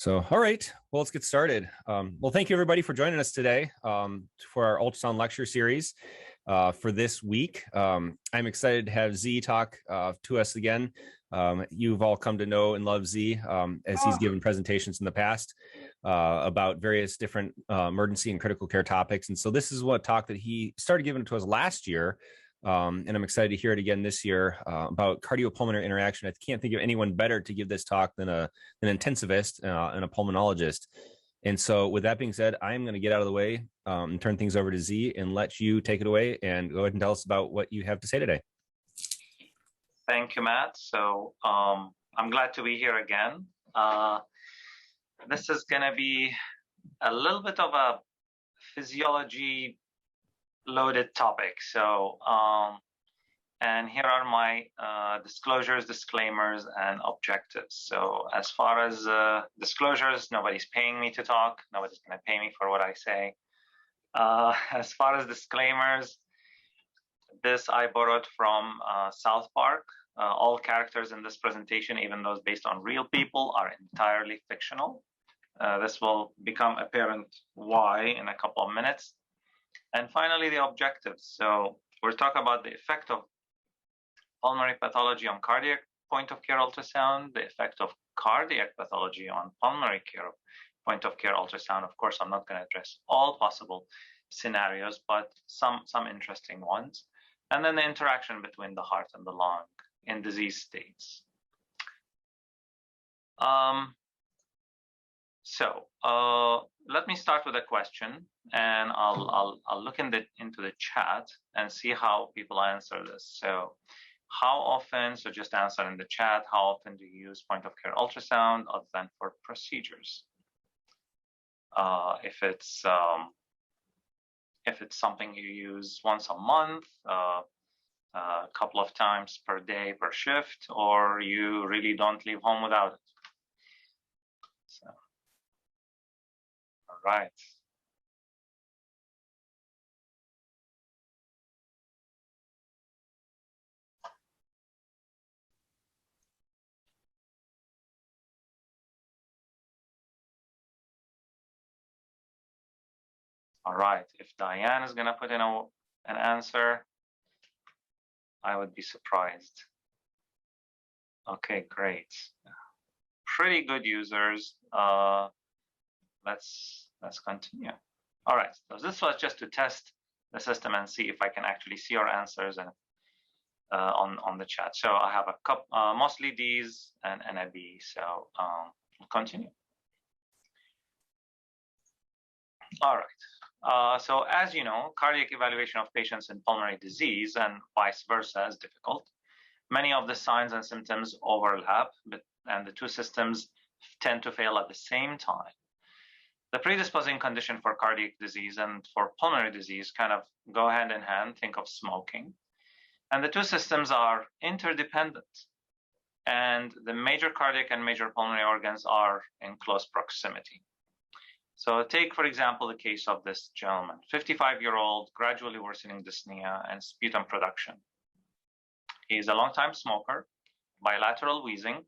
All right, well, let's get started. Well, thank you everybody for joining us today for our ultrasound lecture series for this week. I'm excited to have Z talk to us again. You've all come to know and love Z as he's given presentations in the past about various different emergency and critical care topics. And so this is what talk that he started giving to us last year. And I'm excited to hear it again this year about cardiopulmonary interaction. I can't think of anyone better to give this talk than an intensivist and a pulmonologist. And so with that being said, I'm going to get out of the way and turn things over to Z and let you take it away and go ahead and tell us about what you have to say today. Thank you, Matt. So I'm glad to be here again. This is going to be a little bit of a physiology loaded topic. So, and here are my disclosures, disclaimers, and objectives. So as far as disclosures, nobody's paying me to talk. Nobody's going to pay me for what I say. As far as disclaimers, this I borrowed from South Park. All characters in this presentation, even those based on real people, are entirely fictional. This will become apparent why in a couple of minutes. And finally, the objectives. So we're talking about the effect of pulmonary pathology on cardiac point-of-care ultrasound, the effect of cardiac pathology on pulmonary care point-of-care ultrasound. Of course, I'm not going to address all possible scenarios, but some interesting ones. And then the interaction between the heart and the lung in disease states. Let me start with a question, and I'll look into the chat and see how people answer this. So how often, so just answer in the chat, how often do you use point-of-care ultrasound other than for procedures? If it's something you use once a month, a couple of times per day per shift, or you really don't leave home without it. So, all right. All right, if Diane is going to put in an answer, I would be surprised. Okay, great. Pretty good users. Let's continue. All right, so this was just to test the system and see if I can actually see your answers and on the chat. So I have a couple, mostly D's and a B. So we'll continue. All right. So as you know, cardiac evaluation of patients in pulmonary disease and vice versa is difficult. Many of the signs and symptoms overlap, and the two systems tend to fail at the same time. The predisposing condition for cardiac disease and for pulmonary disease kind of go hand in hand. Think of smoking. And the two systems are interdependent. And the major cardiac and major pulmonary organs are in close proximity. So take, for example, the case of this gentleman, 55-year-old, gradually worsening dyspnea and sputum production. He's a long-time smoker, bilateral wheezing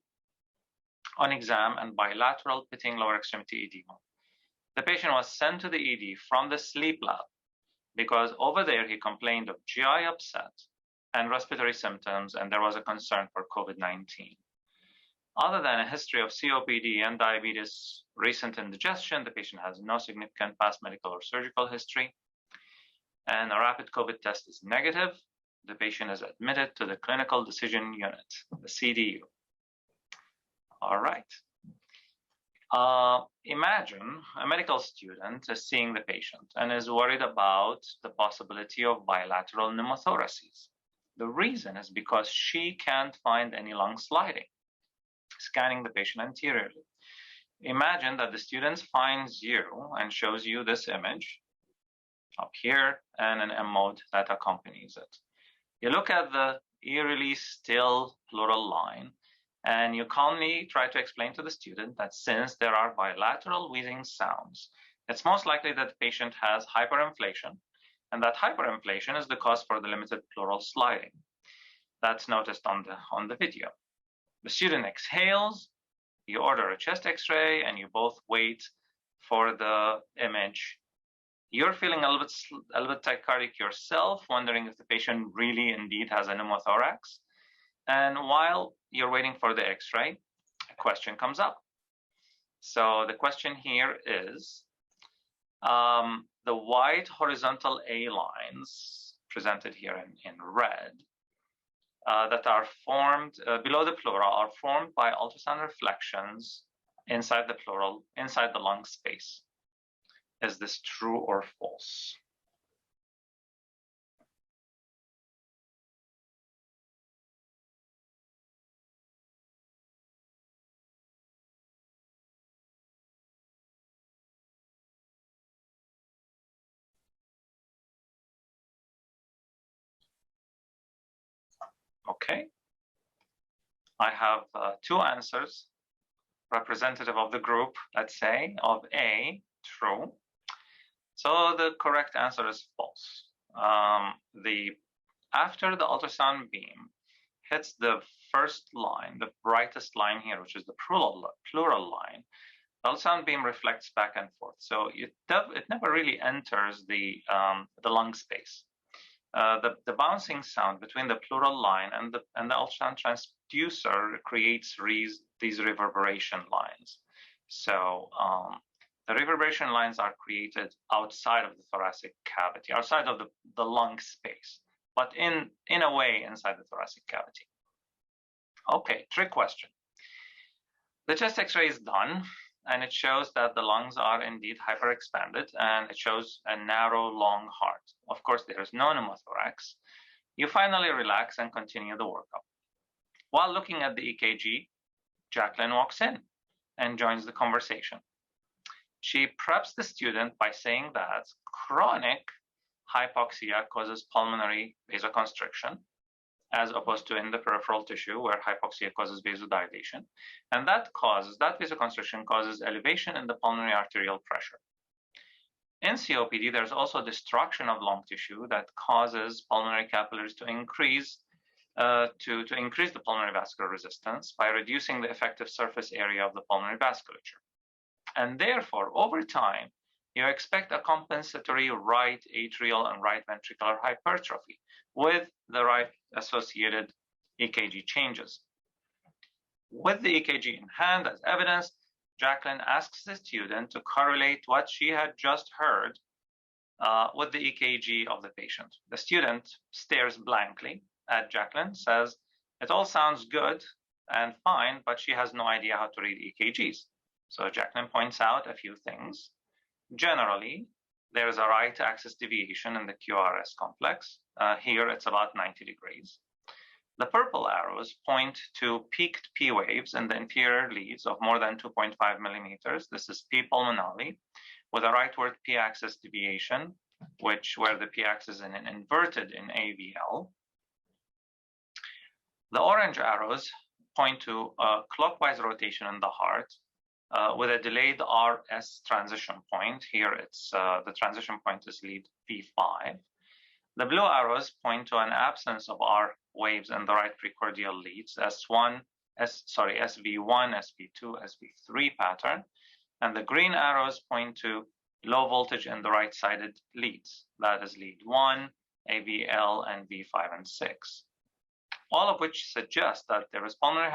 on exam, and bilateral pitting lower extremity edema. The patient was sent to the ED from the sleep lab because over there he complained of GI upset and respiratory symptoms, and there was a concern for COVID-19. Other than a history of COPD and diabetes, recent indigestion, the patient has no significant past medical or surgical history, and a rapid COVID test is negative. The patient is admitted to the clinical decision unit, the CDU. All right. Imagine a medical student is seeing the patient and is worried about the possibility of bilateral pneumothoraces. The reason is because she can't find any lung sliding, scanning the patient anteriorly. Imagine that the student finds you and shows you this image up here and an M mode that accompanies it. You look at the eerily still pleural line, and you calmly try to explain to the student that since there are bilateral wheezing sounds, it's most likely that the patient has hyperinflation, and that hyperinflation is the cause for the limited pleural sliding. That's noticed on the video. The student exhales You order a chest x-ray and you both wait for the image. You're feeling a little bit tachycardic yourself, wondering if the patient really indeed has a pneumothorax. And while you're waiting for the x-ray, a question comes up. So the question here is, the white horizontal A lines presented here in red that are formed below the pleura are formed by ultrasound reflections inside the pleural, inside the lung space. Is this true or false? Okay. I have two answers representative of the group, let's say, of A, true. So the correct answer is false. After the ultrasound beam hits the first line, the brightest line here, which is the pleural line, the ultrasound beam reflects back and forth. So it never really enters the lung space. The bouncing sound between the pleural line and the ultrasound transducer creates these reverberation lines. So the reverberation lines are created outside of the thoracic cavity, outside of the lung space, but in a way inside the thoracic cavity. Okay, trick question. The chest x-ray is done, and it shows that the lungs are indeed hyperexpanded, and it shows a narrow, long heart. Of course, there is no pneumothorax. You finally relax and continue the workup. While looking at the EKG, Jacqueline walks in and joins the conversation. She preps the student by saying that chronic hypoxia causes pulmonary vasoconstriction, as opposed to in the peripheral tissue where hypoxia causes vasodilation. And that vasoconstriction causes elevation in the pulmonary arterial pressure. In COPD, there's also destruction of lung tissue that causes pulmonary capillaries to increase to increase the pulmonary vascular resistance by reducing the effective surface area of the pulmonary vasculature. And therefore, over time, you expect a compensatory right atrial and right ventricular hypertrophy with the right associated EKG changes. With the EKG in hand as evidence, Jacqueline asks the student to correlate what she had just heard with the EKG of the patient. The student stares blankly at Jacqueline, says, "It all sounds good and fine, but she has no idea how to read EKGs." So Jacqueline points out a few things. Generally, there is a right axis deviation in the QRS complex. Here, it's about 90 degrees. The purple arrows point to peaked P waves in the inferior leads of more than 2.5 millimeters. This is P pulmonale, with a rightward P-axis deviation, where the P-axis is inverted in AVL. The orange arrows point to a clockwise rotation in the heart, with a delayed RS transition point. Here, it's the transition point is lead V5. The blue arrows point to an absence of R waves in the right precordial leads, SV1, SV2, SV3 pattern. And the green arrows point to low voltage in the right-sided leads. That is lead 1, AVL, and V5 and 6. All of which suggest that there is pulmonary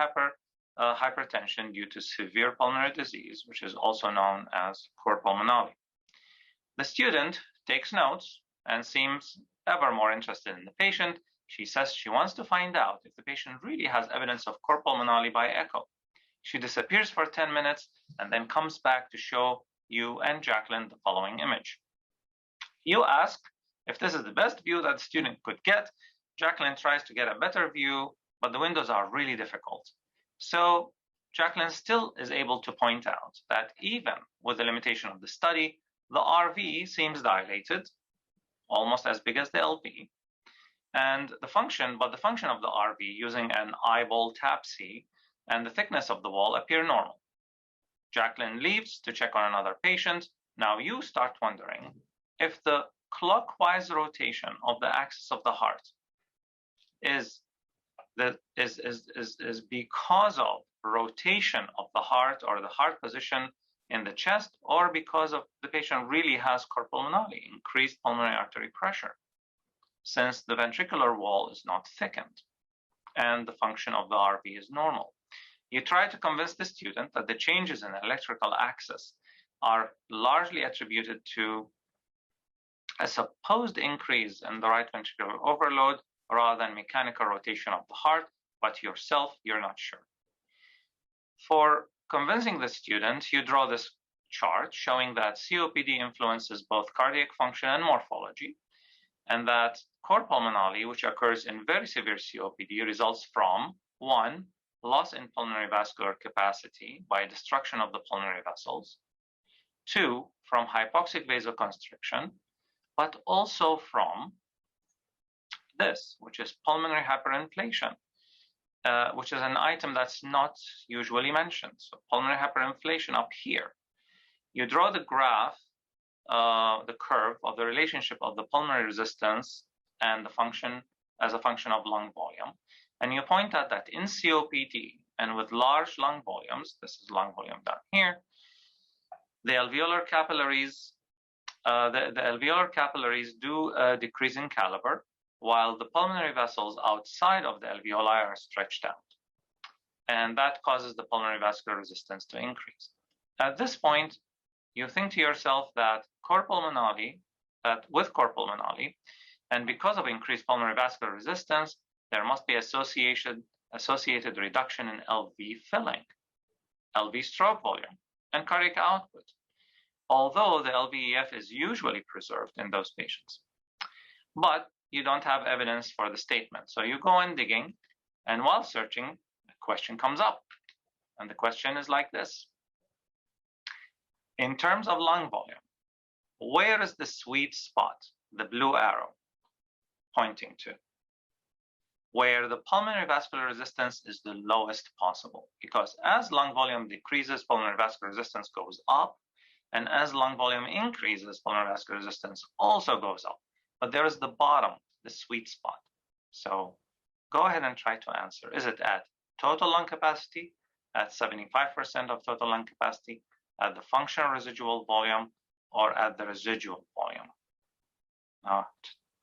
hypertension due to severe pulmonary disease, which is also known as cor pulmonale. The student takes notes and seems ever more interested in the patient. She says she wants to find out if the patient really has evidence of cor pulmonale by echo. She disappears for 10 minutes and then comes back to show you and Jacqueline the following image. You ask if this is the best view that the student could get. Jacqueline tries to get a better view, but the windows are really difficult. So Jacqueline still is able to point out that even with the limitation of the study, the RV seems dilated, almost as big as the LV. And the function of the RV using an eyeball TAPSE and the thickness of the wall appear normal. Jacqueline leaves to check on another patient. Now you start wondering if the clockwise rotation of the axis of the heart is because of rotation of the heart or the heart position in the chest, or because of the patient really has cardiopulmonary, increased pulmonary artery pressure, since the ventricular wall is not thickened and the function of the RV is normal. You try to convince the student that the changes in the electrical axis are largely attributed to a supposed increase in the right ventricular overload rather than mechanical rotation of the heart, but yourself, you're not sure. For convincing the student, you draw this chart showing that COPD influences both cardiac function and morphology, and that cardiopulmonary, which occurs in very severe COPD, results from 1, loss in pulmonary vascular capacity by destruction of the pulmonary vessels, 2, from hypoxic vasoconstriction, but also from this, which is pulmonary hyperinflation, which is an item that's not usually mentioned. So pulmonary hyperinflation up here. You draw the graph, the curve of the relationship of the pulmonary resistance and the function as a function of lung volume. And you point out that in COPD and with large lung volumes, this is lung volume down here, the alveolar capillaries, the alveolar capillaries do decrease in caliber, while the pulmonary vessels outside of the alveoli are stretched out. And that causes the pulmonary vascular resistance to increase. At this point, you think to yourself that with cardiopulmonary, and because of increased pulmonary vascular resistance, there must be associated reduction in LV filling, LV stroke volume, and cardiac output, although the LVEF is usually preserved in those patients. But you don't have evidence for the statement. So you go on digging, and while searching, a question comes up. And the question is like this. In terms of lung volume, where is the sweet spot, the blue arrow, pointing to? Where the pulmonary vascular resistance is the lowest possible. Because as lung volume decreases, pulmonary vascular resistance goes up. And as lung volume increases, pulmonary vascular resistance also goes up. But there is the bottom, the sweet spot. So go ahead and try to answer. Is it at total lung capacity, at 75% of total lung capacity, at the functional residual volume, or at the residual volume? Now,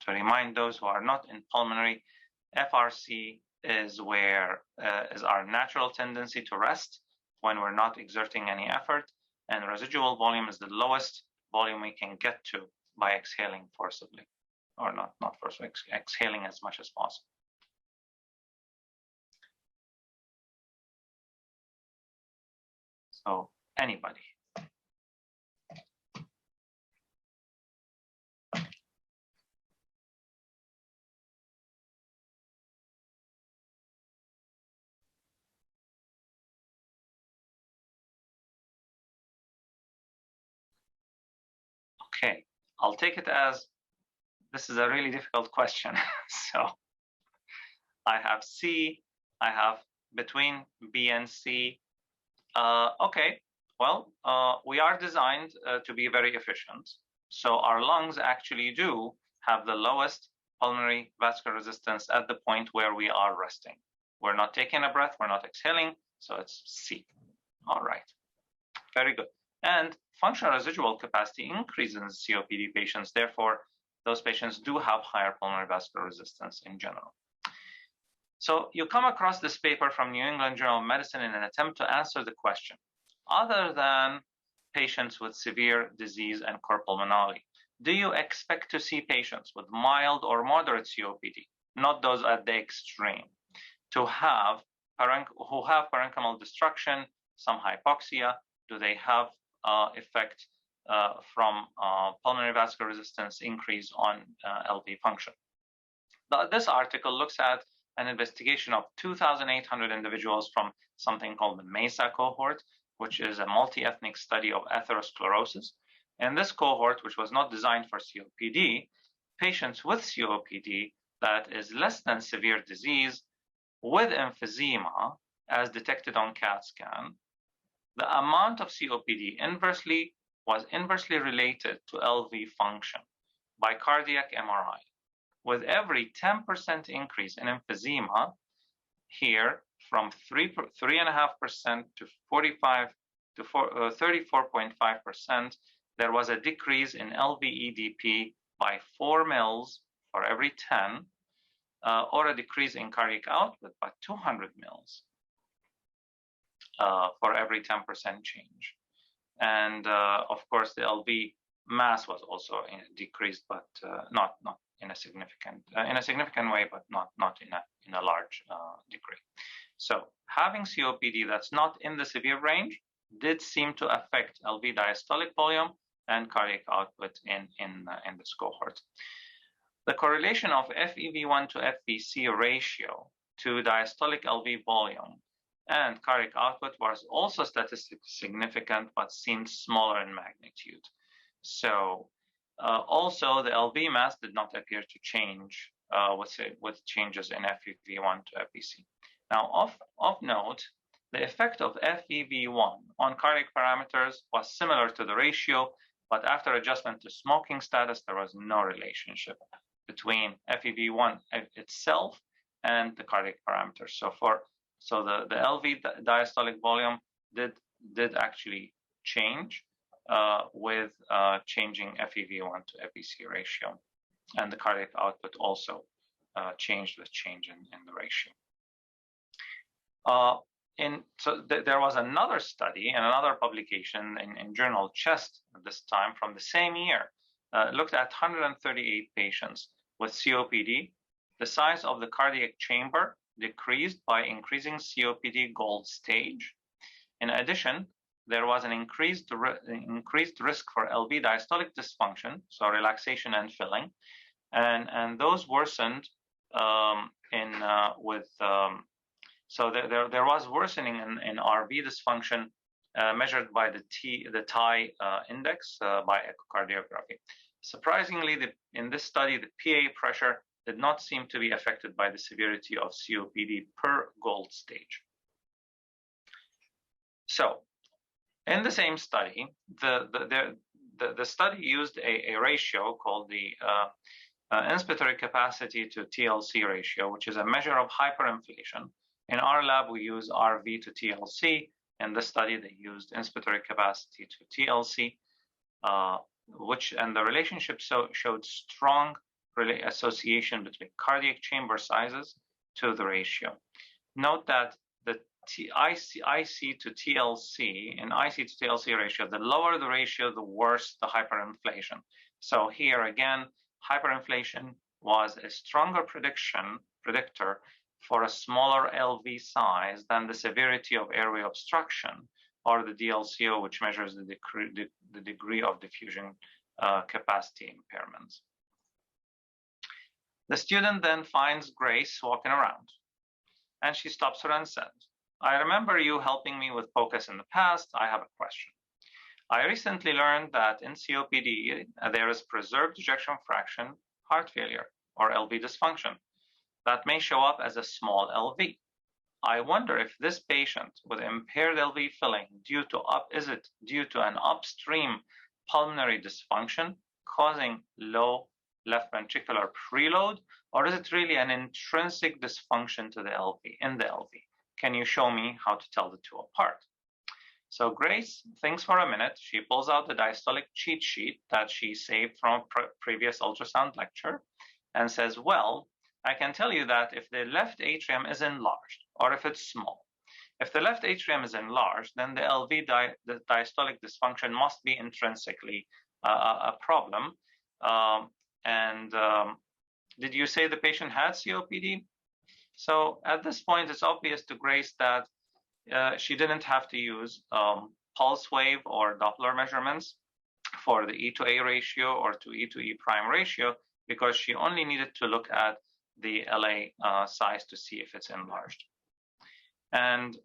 to remind those who are not in pulmonary, FRC is is our natural tendency to rest when we're not exerting any effort, and residual volume is the lowest volume we can get to by exhaling forcibly, or not forcibly, exhaling as much as possible. So anybody? Okay, I'll take it as this is a really difficult question. So I have C, I have between B and C. Okay, well, we are designed to be very efficient. So our lungs actually do have the lowest pulmonary vascular resistance at the point where we are resting. We're not taking a breath, we're not exhaling, so it's C. All right, very good. And functional residual capacity increases in COPD patients. Therefore, those patients do have higher pulmonary vascular resistance in general. So you come across this paper from New England Journal of Medicine in an attempt to answer the question, other than patients with severe disease and cardiopulmonary, do you expect to see patients with mild or moderate COPD, not those at the extreme, who have parenchymal destruction, some hypoxia? Do they have effect from pulmonary vascular resistance increase on LV function? This article looks at an investigation of 2,800 individuals from something called the MESA cohort, which is a multi-ethnic study of atherosclerosis. In this cohort, which was not designed for COPD, patients with COPD that is less than severe disease with emphysema, as detected on CAT scan, the amount of COPD was inversely related to LV function by cardiac MRI. With every 10% increase in emphysema, here from 3.5% to 34.5%, there was a decrease in LVEDP by 4 mils for every 10, or a decrease in cardiac output by 200 mils for every 10% change. And of course, the LV mass was also decreased, but not in a significant way, but not in a large degree. So having COPD that's not in the severe range did seem to affect LV diastolic volume and cardiac output in this cohort. The correlation of FEV1 to FVC ratio to diastolic LV volume and cardiac output was also statistically significant, but seemed smaller in magnitude. So also the LV mass did not appear to change with changes in FEV1 to FVC. Now, of note, the effect of FEV1 on cardiac parameters was similar to the ratio, but after adjustment to smoking status, there was no relationship between FEV1 itself and the cardiac parameters. So the LV diastolic volume did actually change with changing FEV1 to FVC ratio, and the cardiac output also changed with change in the ratio. There was another study and another publication in journal Chest this time from the same year, looked at 138 patients with COPD. The size of the cardiac chamber decreased by increasing COPD gold stage. In addition, there was an increased risk for LV diastolic dysfunction, so relaxation and filling, and those worsened so there was worsening in RV dysfunction measured by the TI index by echocardiography. Surprisingly, in this study, the PA pressure did not seem to be affected by the severity of COPD per gold stage. So, in the same study, the study used a ratio called the inspiratory capacity to TLC ratio, which is a measure of hyperinflation. In our lab, we use RV to TLC. In this study, they used inspiratory capacity to TLC, and the relationship showed strong association between cardiac chamber sizes to the ratio. Note that the IC to TLC, in IC to TLC ratio, the lower the ratio, the worse the hyperinflation. So here again, hyperinflation was a stronger predictor for a smaller LV size than the severity of airway obstruction, or the DLCO, which measures the degree of diffusion capacity impairments. The student then finds Grace walking around, and she stops her and says, "I remember you helping me with POCUS in the past. I have a question. I recently learned that in COPD, there is preserved ejection fraction heart failure, or LV dysfunction, that may show up as a small LV. I wonder if this patient with impaired LV filling is it due to an upstream pulmonary dysfunction causing low left ventricular preload, or is it really an intrinsic dysfunction to the LV, in the LV? Can you show me how to tell the two apart?" So Grace thinks for a minute. She pulls out the diastolic cheat sheet that she saved from a previous ultrasound lecture and says, "Well, I can tell you that if the left atrium is enlarged, or if it's small, if the left atrium is enlarged, then the LV the diastolic dysfunction must be intrinsically a problem. Did you say the patient had COPD?" So at this point, it's obvious to Grace that she didn't have to use pulse wave or Doppler measurements for the E to A ratio or to E to E prime ratio, because she only needed to look at the LA size to see if it's enlarged. And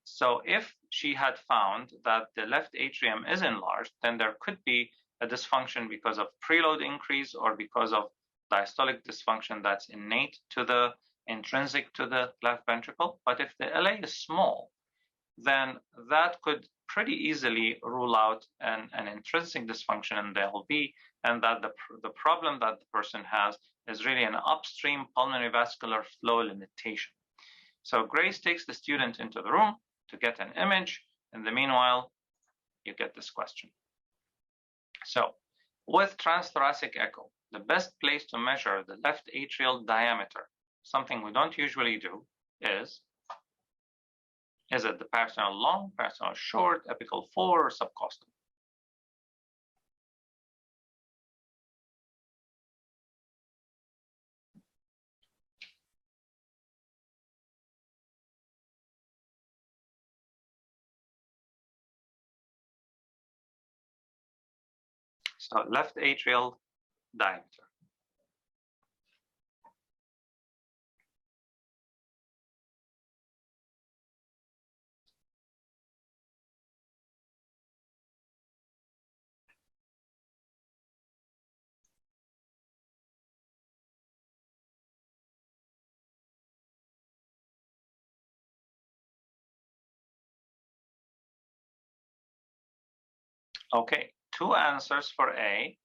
so if she had found that the left atrium is enlarged, then there could be a dysfunction because of preload increase or because of diastolic dysfunction that's intrinsic to the left ventricle. But if the LA is small, then that could pretty easily rule out an intrinsic dysfunction in the LV, and that the problem that the person has is really an upstream pulmonary vascular flow limitation. So Grace takes the student into the room to get an image. In the meanwhile, you get this question. So with transthoracic echo, the best place to measure the left atrial diameter, something we don't usually do, is it the peritoneal long, peritoneal short, apical 4, or subcostal? So left atrial diameter. Okay, 2 answers for A,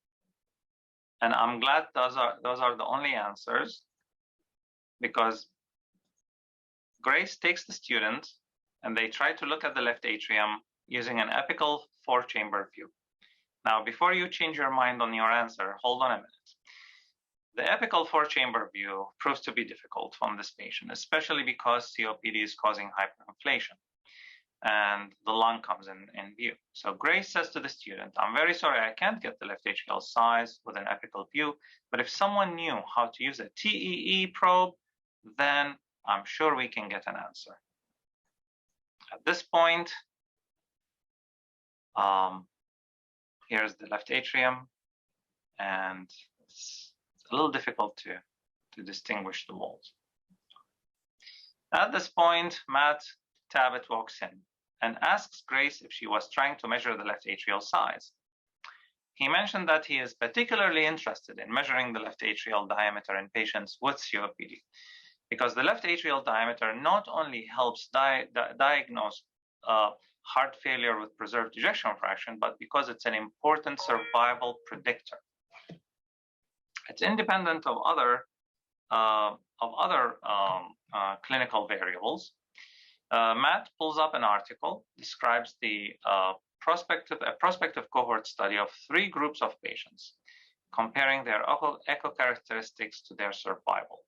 and I'm glad those are the only answers, because Grace takes the student and they try to look at the left atrium using an apical 4-chamber view. Now, before you change your mind on your answer, hold on a minute. The apical 4-chamber view proves to be difficult on this patient, especially because COPD is causing hyperinflation and the lung comes in view. So Grace says to the student, I'm very sorry, I can't get the left atrial size with an apical view, but if someone knew how to use a TEE probe, then I'm sure we can get an answer. At this point, here's the left atrium, and it's a little difficult to distinguish the walls. At this point, Matt Tabbitt walks in and asks Grace if she was trying to measure the left atrial size. He mentioned that he is particularly interested in measuring the left atrial diameter in patients with COPD, because the left atrial diameter not only helps diagnose heart failure with preserved ejection fraction, but because it's an important survival predictor. It's independent of other clinical variables. Matt pulls up an article, describes the prospective cohort study of 3 groups of patients, comparing their echo characteristics to their survival.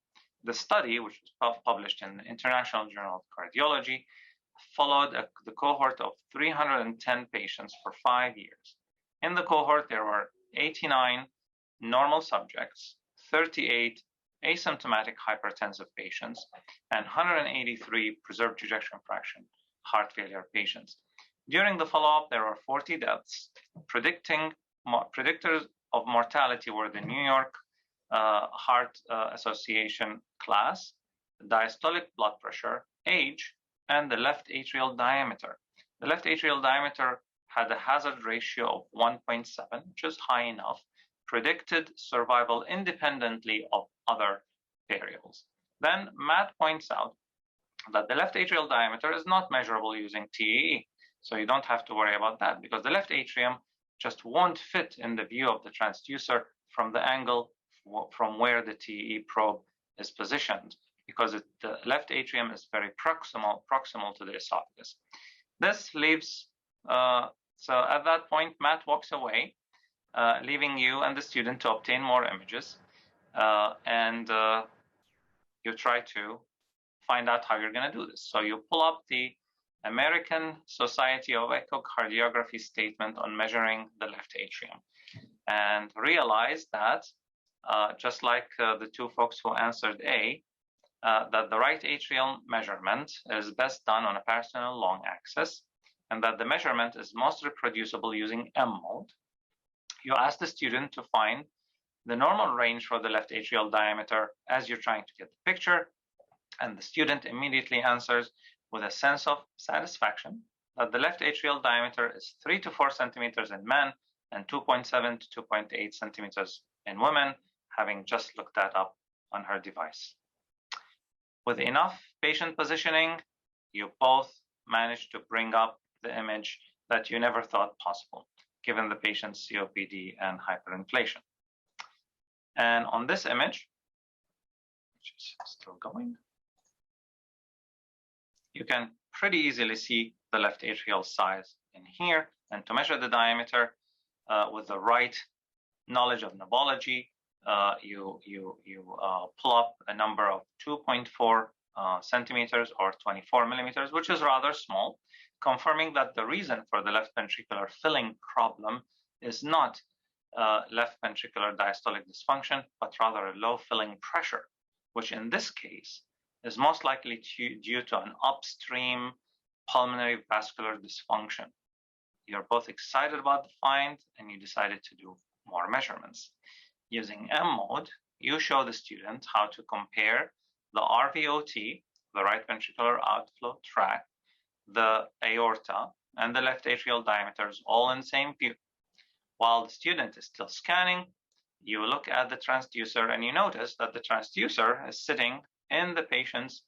The study, which was published in the International Journal of Cardiology, followed the cohort of 310 patients for 5 years. In the cohort, there were 89 normal subjects, 38 asymptomatic hypertensive patients, and 183 preserved ejection fraction heart failure patients. During the follow-up, there were 40 deaths. Predictors of mortality were the New York Heart Association class, diastolic blood pressure, age, and the left atrial diameter. The left atrial diameter had a hazard ratio of 1.7, which is high enough, predicted survival independently of other variables. Then Matt points out that the left atrial diameter is not measurable using TEE. So you don't have to worry about that, because the left atrium just won't fit in the view of the transducer from the angle from where the TEE probe is positioned, because the left atrium is very proximal to the esophagus. This leaves, so at that point, Matt walks away, leaving you and the student to obtain more images, and you try to find out how you're going to do this. So you pull up the American Society of Echocardiography statement on measuring the left atrium, and realize that, just like the 2 folks who answered A, that the right atrial measurement is best done on a peritoneal long axis, and that the measurement is most reproducible using M mode. You ask the student to find the normal range for the left atrial diameter as you're trying to get the picture, and the student immediately answers with a sense of satisfaction that the left atrial diameter is 3 to 4 centimeters in men and 2.7 to 2.8 centimeters in women, having just looked that up on her device. With enough patient positioning, you both managed to bring up the image that you never thought possible, given the patient's COPD and hyperinflation. And on this image, which is still going, You can pretty easily see the left atrial size in here. And to measure the diameter with the right knowledge of pneumology, you pull up a number of 2.4 centimeters or 24 millimeters, which is rather small, confirming that the reason for the left ventricular filling problem is not left ventricular diastolic dysfunction, but rather a low filling pressure, which in this case is most likely due to an upstream pulmonary vascular dysfunction. You're both excited about the find and you decided to do more measurements. Using M mode, you show the student how to compare the RVOT, the right ventricular outflow tract, the aorta, and the left atrial diameters all in the same view. While the student is still scanning, you look at the transducer and you notice that the transducer is sitting in the patient's,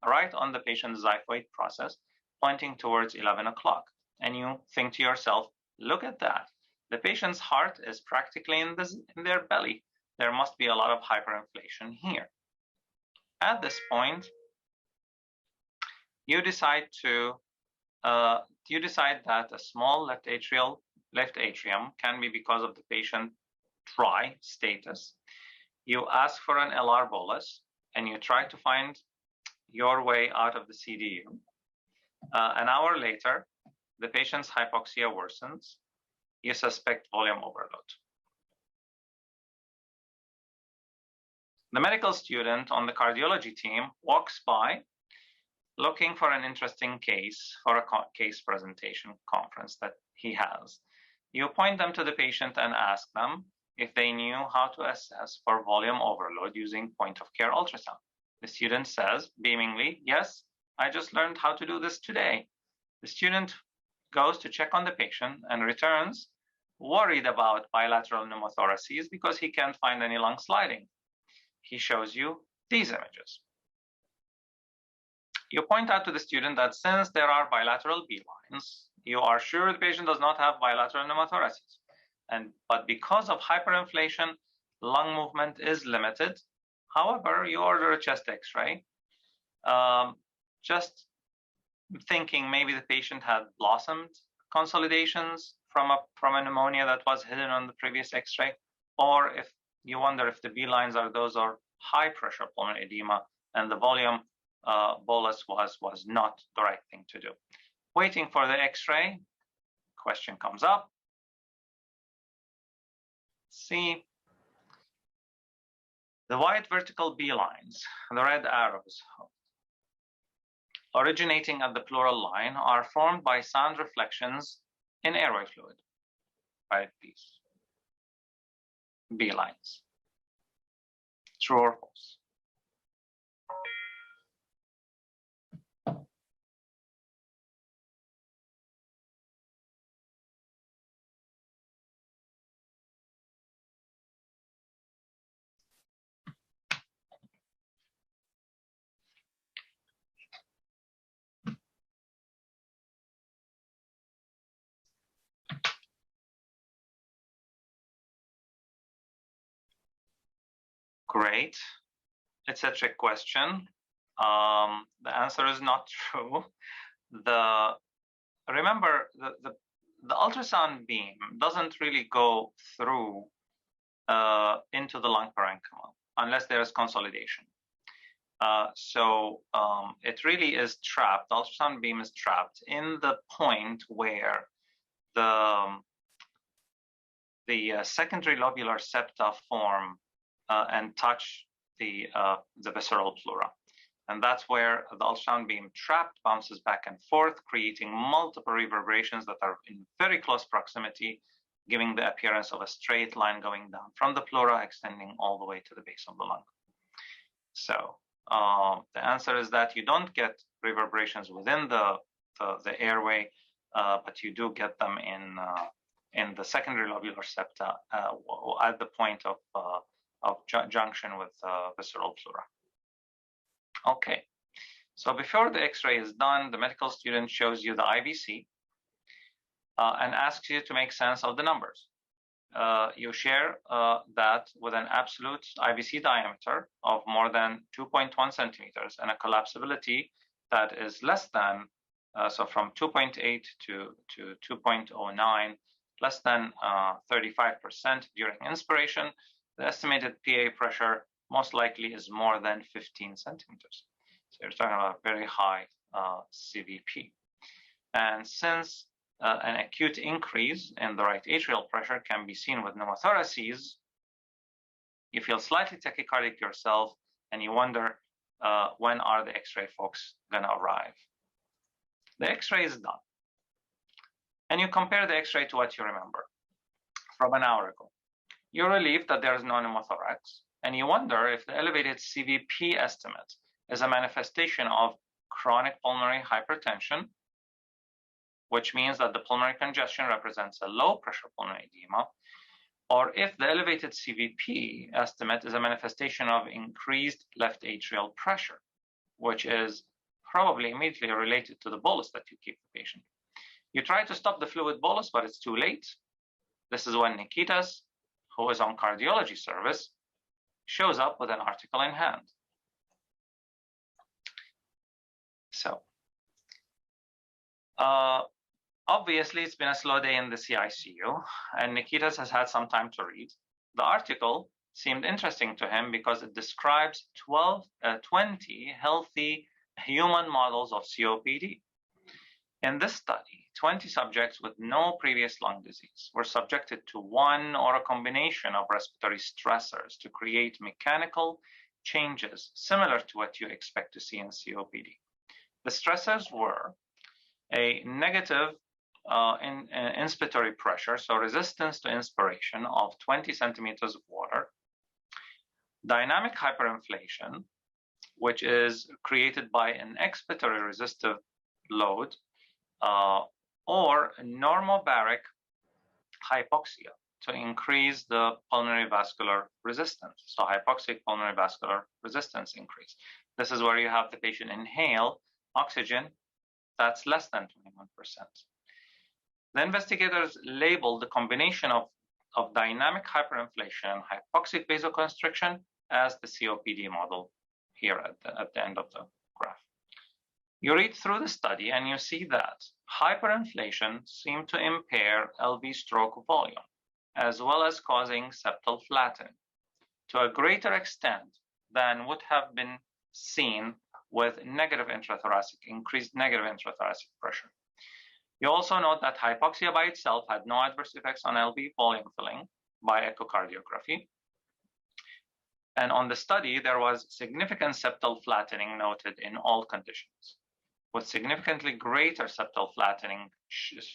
right on the patient's xiphoid process, pointing towards 11 o'clock. And you think to yourself, look at that. The patient's heart is practically in their belly. There must be a lot of hyperinflation here. At this point, you decide that a small left atrium can be because of the patient dry status. You ask for an LR bolus and you try to find your way out of the CDU. An hour later, the patient's hypoxia worsens. You suspect volume overload. The medical student on the cardiology team walks by looking for an interesting case for a case presentation conference that he has. You point them to the patient and ask them if they knew how to assess for volume overload using point-of-care ultrasound. The student says, beamingly, yes, I just learned how to do this today. The student goes to check on the patient and returns worried about bilateral pneumothoraces because he can't find any lung sliding. He shows you these images. You point out to the student that since there are bilateral B lines, you are sure the patient does not have bilateral pneumothoraces. But because of hyperinflation, lung movement is limited. However, you order a chest X-ray, just thinking maybe the patient had blossomed consolidations from a pneumonia that was hidden on the previous X-ray, or if you wonder if the B lines are those or high pressure pulmonary edema, and the volume bolus was not the right thing to do. Waiting for the X-ray, question comes up. See, the white vertical B lines, the red arrows, originating at the pleural line are formed by sound reflections in airway fluid, right? These B lines. True or false? Great. It's a trick question. The answer is not true. Remember, the ultrasound beam doesn't really go through into the lung parenchyma unless there is consolidation. So it really is trapped. The ultrasound beam is trapped in the point where the secondary lobular septa form and touch the visceral pleura. And that's where the ultrasound beam trapped bounces back and forth, creating multiple reverberations that are in very close proximity, giving the appearance of a straight line going down from the pleura, extending all the way to the base of the lung. So the answer is that you don't get reverberations within the airway, but you do get them in the secondary lobular septa at the point of junction with visceral pleura. Okay, so before the X-ray is done, the medical student shows you the IVC and asks you to make sense of the numbers. You share that with an absolute IVC diameter of more than 2.1 centimeters and a collapsibility that is less than, so from 2.8 to 2.09, less than 35% during inspiration, the estimated PA pressure most likely is more than 15 centimeters. So you're talking about very high CVP. And since an acute increase in the right atrial pressure can be seen with pneumothoraces, you feel slightly tachycardic yourself, and you wonder when are the X-ray folks going to arrive. The X-ray is done. And you compare the X-ray to what you remember from an hour ago. You're relieved that there is no pneumothorax, and you wonder if the elevated CVP estimate is a manifestation of chronic pulmonary hypertension, which means that the pulmonary congestion represents a low pressure pulmonary edema, or if the elevated CVP estimate is a manifestation of increased left atrial pressure, which is probably immediately related to the bolus that you give the patient. You try to stop the fluid bolus, but it's too late. This is when Nikitas, who is on cardiology service, shows up with an article in hand. So, obviously, it's been a slow day in the CICU, and Nikitas has had some time to read. The article seemed interesting to him because it describes 20 healthy human models of COPD. In this study, 20 subjects with no previous lung disease were subjected to one or a combination of respiratory stressors to create mechanical changes similar to what you expect to see in COPD. The stressors were a negative inspiratory pressure, so resistance to inspiration of 20 centimeters of water, dynamic hyperinflation, which is created by an expiratory resistive load, or normobaric hypoxia to increase the pulmonary vascular resistance. So hypoxic pulmonary vascular resistance increase. This is where you have the patient inhale oxygen that's less than 21%. The investigators labeled the combination of dynamic hyperinflation and hypoxic vasoconstriction as the COPD model here at the end of the graph. You read through the study and you see that hyperinflation seemed to impair LV stroke volume, as well as causing septal flattening to a greater extent than would have been seen with increased negative intrathoracic pressure. You also note that hypoxia by itself had no adverse effects on LV volume filling by echocardiography. And on the study, there was significant septal flattening noted in all conditions, with significantly greater septal flattening,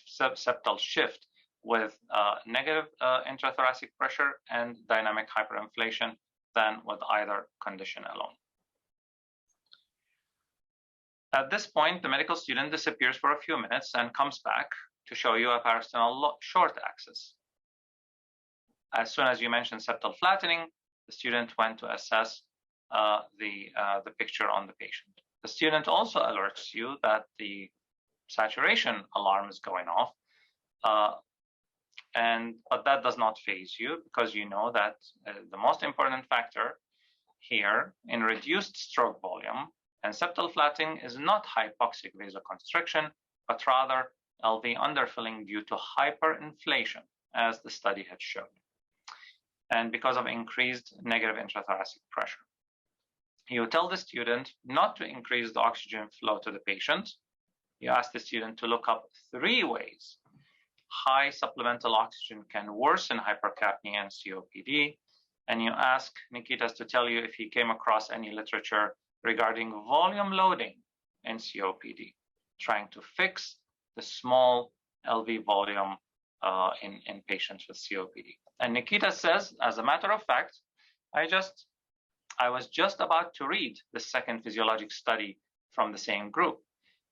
septal shift with negative intrathoracic pressure and dynamic hyperinflation than with either condition alone. At this point, the medical student disappears for a few minutes and comes back to show you a parasternal short axis. As soon as you mention septal flattening, the student went to assess the picture on the patient. The student also alerts you that the saturation alarm is going off, but that does not faze you because you know that the most important factor here in reduced stroke volume and septal flattening is not hypoxic vasoconstriction, but rather LV underfilling due to hyperinflation, as the study had shown, and because of increased negative intrathoracic pressure. You tell the student not to increase the oxygen flow to the patient. You ask the student to look up 3 ways high supplemental oxygen can worsen hypercapnia and COPD, and you ask Nikitas to tell you if he came across any literature regarding volume loading in COPD, trying to fix the small LV volume in patients with COPD. And Nikita says, as a matter of fact, I was just about to read the second physiologic study from the same group.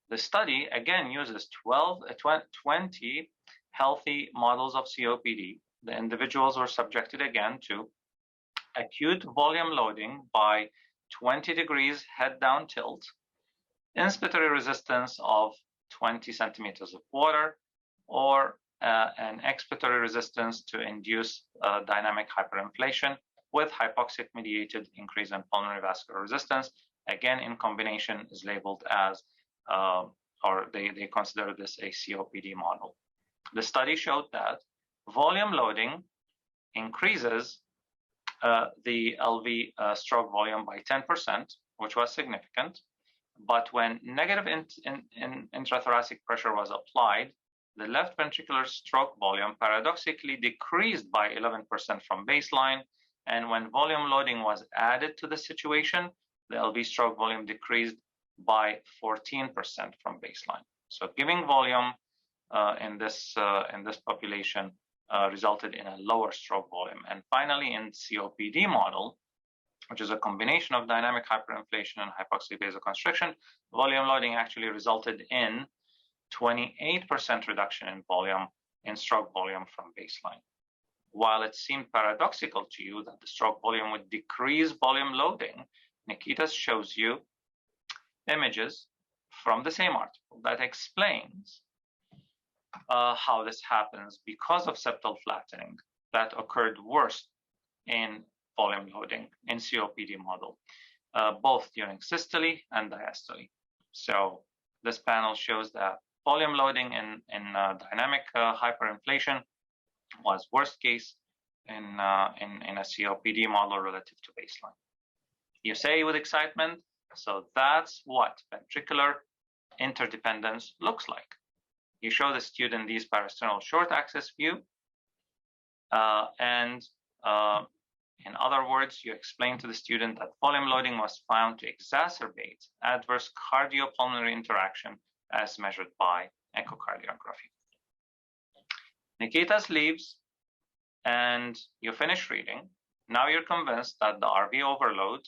The study, again, uses 20 healthy models of COPD. The individuals were subjected again to acute volume loading by 20 degrees head down tilt, inspiratory resistance of 20 centimeters of water, or an expiratory resistance to induce dynamic hyperinflation with hypoxic mediated increase in pulmonary vascular resistance, again in combination is labeled as or they consider this a COPD model. The study showed that volume loading increases the LV stroke volume by 10%, which was significant. But when negative intrathoracic pressure was applied, the left ventricular stroke volume paradoxically decreased by 11% from baseline. And when volume loading was added to the situation, the LV stroke volume decreased by 14% from baseline. So giving volume in this population resulted in a lower stroke volume. And finally, in COPD model, which is a combination of dynamic hyperinflation and hypoxic vasoconstriction, volume loading actually resulted in 28% reduction in volume, in stroke volume from baseline. While it seemed paradoxical to you that the stroke volume would decrease volume loading, Nikitas shows you images from the same article that explains how this happens because of septal flattening that occurred worst in volume loading in COPD model, both during systole and diastole. So this panel shows that volume loading in dynamic hyperinflation was worst case in a COPD model relative to baseline. You say with excitement, so that's what ventricular interdependence looks like. You show the student these parasternal short axis view, and in other words, you explain to the student that volume loading was found to exacerbate adverse cardiopulmonary interaction as measured by echocardiography. Nikitas leaves, and you finish reading. Now you're convinced that the RV overload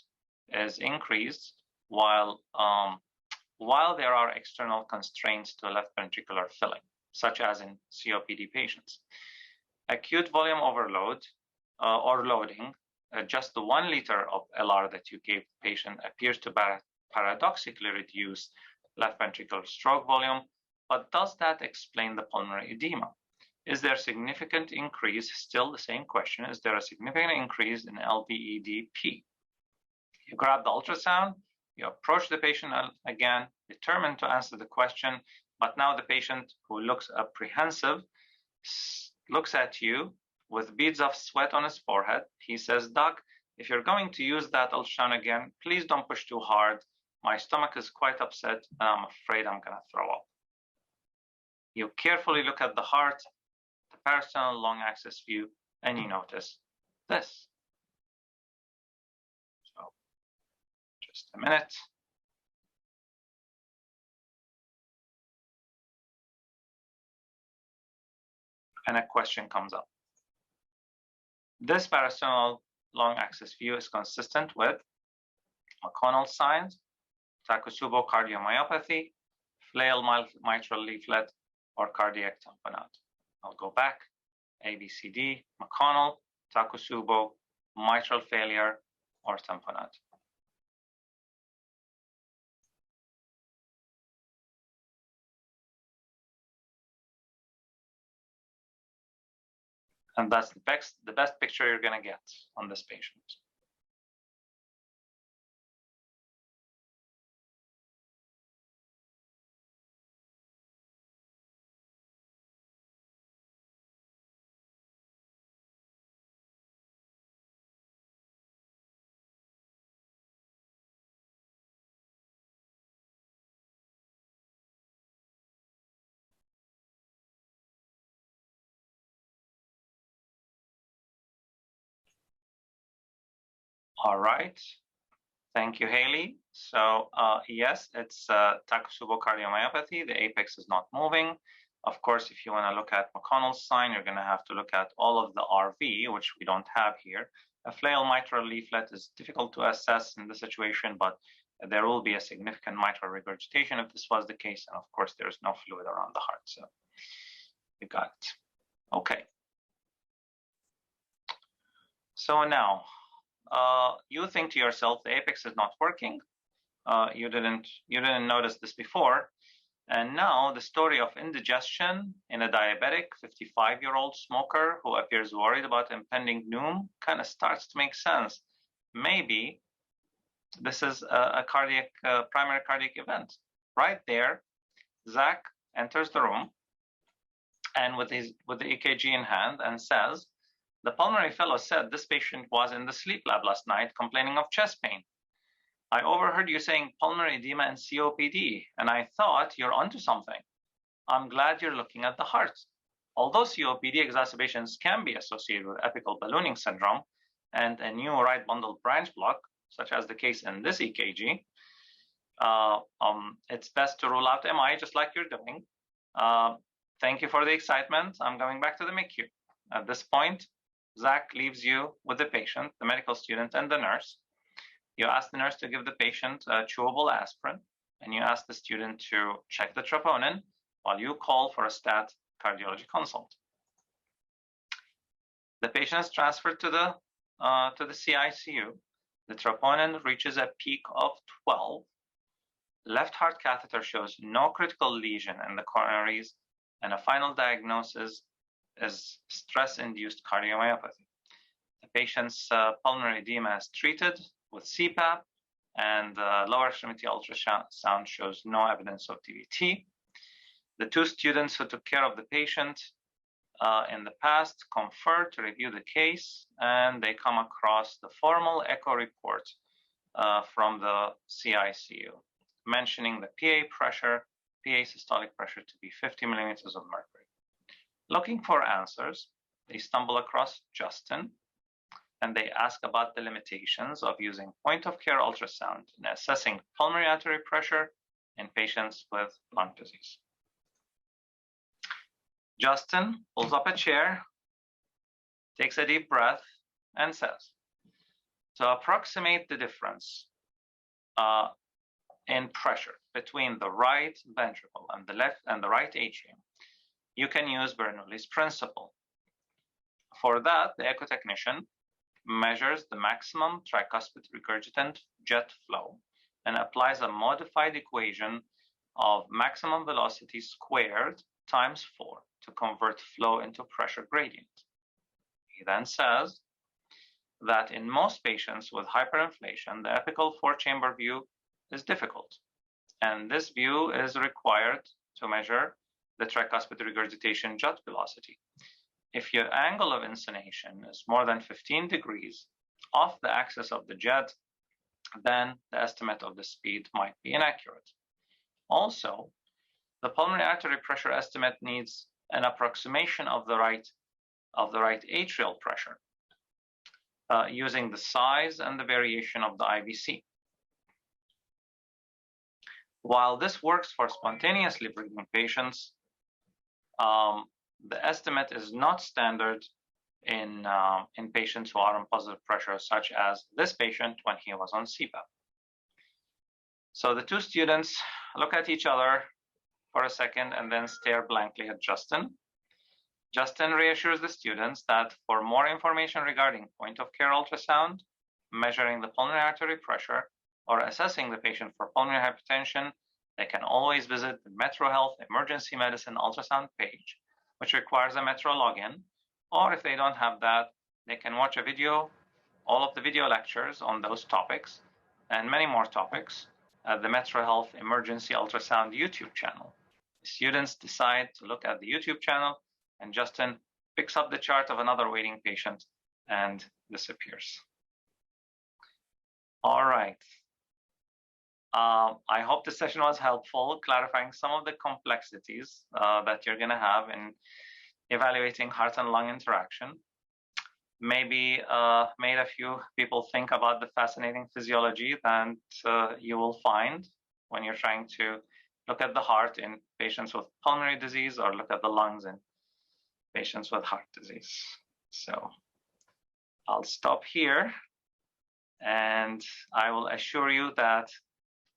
is increased while there are external constraints to left ventricular filling, such as in COPD patients. Acute volume overload or loading, just the 1 liter of LR that you gave the patient appears to paradoxically reduce left ventricular stroke volume, but does that explain the pulmonary edema? Is there a significant increase, still the same question, is there a significant increase in LVEDP? You grab the ultrasound, you approach the patient again, determined to answer the question, but now the patient, who looks apprehensive, looks at you with beads of sweat on his forehead. He says, "Doc, if you're going to use that ultrasound again, please don't push too hard. My stomach is quite upset, and I'm afraid I'm going to throw up." You carefully look at the heart, the parasternal long axis view, and you notice this. So, just a minute. And a question comes up. This parasternal long axis view is consistent with McConnell's signs, Takotsubo cardiomyopathy, flail mitral leaflet, or cardiac tamponade. I'll go back. ABCD, McConnell, Takotsubo, mitral failure, or tamponade. And that's the best picture you're going to get on this patient. All right. Thank you, Haley. So yes, it's Takotsubo cardiomyopathy. The apex is not moving. Of course, if you want to look at McConnell's sign, you're going to have to look at all of the RV, which we don't have here. A flail mitral leaflet is difficult to assess in the situation, but there will be a significant mitral regurgitation if this was the case. And of course, there's no fluid around the heart. So you got it. Okay. So now, you think to yourself, the apex is not working. You didn't notice this before. And now the story of indigestion in a diabetic 55-year-old smoker who appears worried about impending doom kind of starts to make sense. Maybe this is a primary cardiac event. Right there, Zach enters the room and with the EKG in hand and says, the pulmonary fellow said this patient was in the sleep lab last night complaining of chest pain. I overheard you saying pulmonary edema and COPD, and I thought you're onto something. I'm glad you're looking at the heart. Although COPD exacerbations can be associated with apical ballooning syndrome and a new right bundle branch block, such as the case in this EKG, it's best to rule out MI just like you're doing. Thank you for the excitement. I'm going back to the MICU. At this point, Zach leaves you with the patient, the medical student, and the nurse. You ask the nurse to give the patient a chewable aspirin, and you ask the student to check the troponin while you call for a stat cardiology consult. The patient is transferred to the CICU. The troponin reaches a peak of 12. Left heart catheter shows no critical lesion in the coronaries, and a final diagnosis is stress-induced cardiomyopathy. The patient's pulmonary edema is treated with CPAP, and lower extremity ultrasound shows no evidence of DVT. The two students who took care of the patient in the past confer to review the case, and they come across the formal echo report from the CICU, mentioning the PA pressure, PA systolic pressure to be 50 millimeters of mercury. Looking for answers, they stumble across Justin, and they ask about the limitations of using point-of-care ultrasound in assessing pulmonary artery pressure in patients with lung disease. Justin pulls up a chair, takes a deep breath, and says, to approximate the difference in pressure between the right ventricle and the left and the right atrium, you can use Bernoulli's principle. For that, the echo technician measures the maximum tricuspid regurgitant jet flow and applies a modified equation of maximum velocity squared times 4 to convert flow into pressure gradient. He then says that in most patients with hyperinflation, the apical 4-chamber view is difficult, and this view is required to measure the tricuspid regurgitation jet velocity. If your angle of insonation is more than 15 degrees off the axis of the jet, then the estimate of the speed might be inaccurate. Also, the pulmonary artery pressure estimate needs an approximation of the right atrial pressure using the size and the variation of the IVC. While this works for spontaneously breathing patients, the estimate is not standard in patients who are on positive pressure, such as this patient when he was on CPAP. So the two students look at each other for a second and then stare blankly at Justin. Justin reassures the students that for more information regarding point-of-care ultrasound, measuring the pulmonary artery pressure, or assessing the patient for pulmonary hypertension, they can always visit the MetroHealth Emergency Medicine Ultrasound page, which requires a Metro login, or if they don't have that, they can watch a video, all of the video lectures on those topics, and many more topics at the MetroHealth Emergency Ultrasound YouTube channel. The students decide to look at the YouTube channel, and Justin picks up the chart of another waiting patient and disappears. All right. I hope the session was helpful, clarifying some of the complexities that you're going to have in evaluating heart and lung interaction. Maybe made a few people think about the fascinating physiology that you will find when you're trying to look at the heart in patients with pulmonary disease or look at the lungs in patients with heart disease. So I'll stop here, and I will assure you that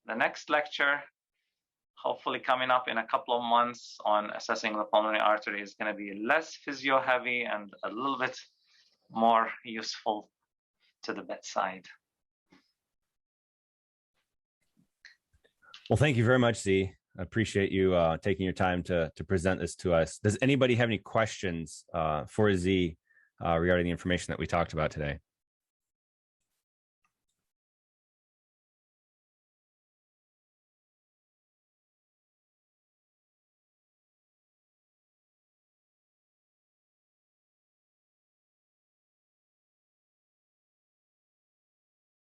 the next lecture, hopefully coming up in a couple of months on assessing the pulmonary artery, is going to be less physio heavy and a little bit more useful to the bedside. Well, thank you very much, Z. I appreciate you taking your time to present this to us. Does anybody have any questions for Z regarding the information that we talked about today?